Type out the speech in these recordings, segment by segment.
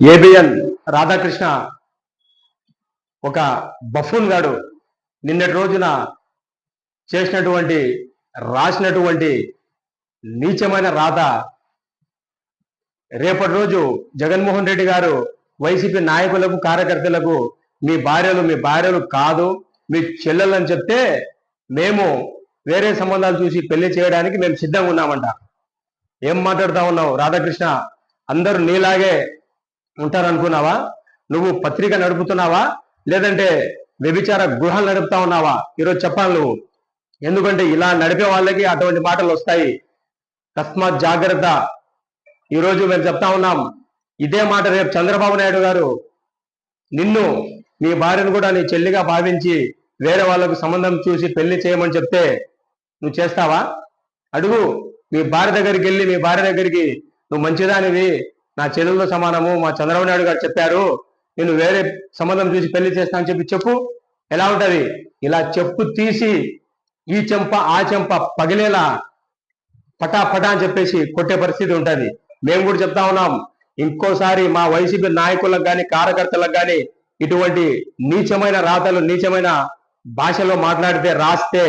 ABN Radhakrishna ఒక buffoon గాడు నిన్నటి రోజున రాసినటువంటి నీచమైన రాత రేపటి రోజు జగన్మోహన్ రెడ్డి గారు వైసీపీ నాయకులకు కార్యకర్తలకు మీ భార్యలు కాదు మీ చెల్లెలని చెప్తే మేము వేరే సంబంధాలు చూసి పెళ్లి చేయడానికి మేము సిద్ధంగా ఉన్నామంట. ఏం మాట్లాడుతా ఉన్నావు రాధాకృష్ణ? అందరూ నీలాగే ఉంటారనుకున్నావా? నువ్వు పత్రిక నడుపుతున్నావా లేదంటే వ్యభిచార గృహాలు నడుపుతా ఉన్నావా? ఈరోజు చెప్పాలి నువ్వు. ఎందుకంటే ఇలా నడిపే వాళ్ళకి అటువంటి మాటలు వస్తాయి. తస్మాత్ జాగ్రత్త. ఈరోజు మేము చెప్తా ఉన్నాం, ఇదే మాట రేపు చంద్రబాబు నాయుడు గారు నిన్ను నీ భార్యను కూడా నీ చెల్లిగా భావించి వేరే వాళ్ళకు సంబంధం చూసి పెళ్లి చేయమని చెప్తే నువ్వు చేస్తావా? అడుగు. మీ భార్య దగ్గరికి వెళ్ళి మీ భార్య దగ్గరికి నువ్వు మంచిదానివి, నా చెల్లెలతో సమానము, మా చంద్రబాబు నాయుడు గారు చెప్పారు, నేను వేరే సంబంధం చూసి పెళ్లి చేస్తా అని చెప్పు. ఎలా ఉంటది? ఇలా చెప్పు తీసి ఈ చెంప ఆ చెంప పగిలేలా పటా అని చెప్పేసి కొట్టే పరిస్థితి ఉంటది. మేము కూడా చెప్తా ఉన్నాం, ఇంకోసారి మా వైసీపీ నాయకులకు కానీ కార్యకర్తలకు కానీ ఇటువంటి నీచమైన రాతలు నీచమైన భాషలో మాట్లాడితే రాస్తే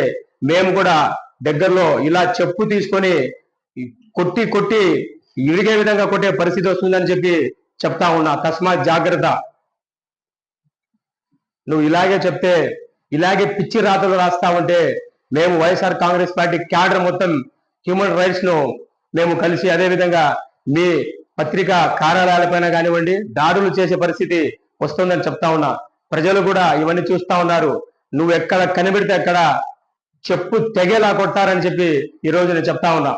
మేము కూడా దగ్గరలో ఇలా చెప్పు తీసుకొని కొట్టి ఇరిగే విధంగా కొట్టే పరిస్థితి వస్తుందని చెప్పి చెప్తా ఉన్నా. తస్మాత్ జాగ్రత్త. నువ్వు ఇలాగే చెప్తే, ఇలాగే పిచ్చి రాతలు రాస్తా ఉంటే మేము వైఎస్ఆర్ కాంగ్రెస్ పార్టీ క్యాడర్ మొత్తం హ్యూమన్ రైట్స్ ను మేము కలిసి అదేవిధంగా మీ పత్రికా కార్యాలయాలపైన కానివ్వండి దాడులు చేసే పరిస్థితి వస్తుందని చెప్తా ఉన్నా. ప్రజలు కూడా ఇవన్నీ చూస్తా ఉన్నారు. నువ్వు ఎక్కడ కనిపెడితే అక్కడ చెప్పు తెగేలా కొట్టారని చెప్పి ఈ రోజు నేను చెప్తా ఉన్నా.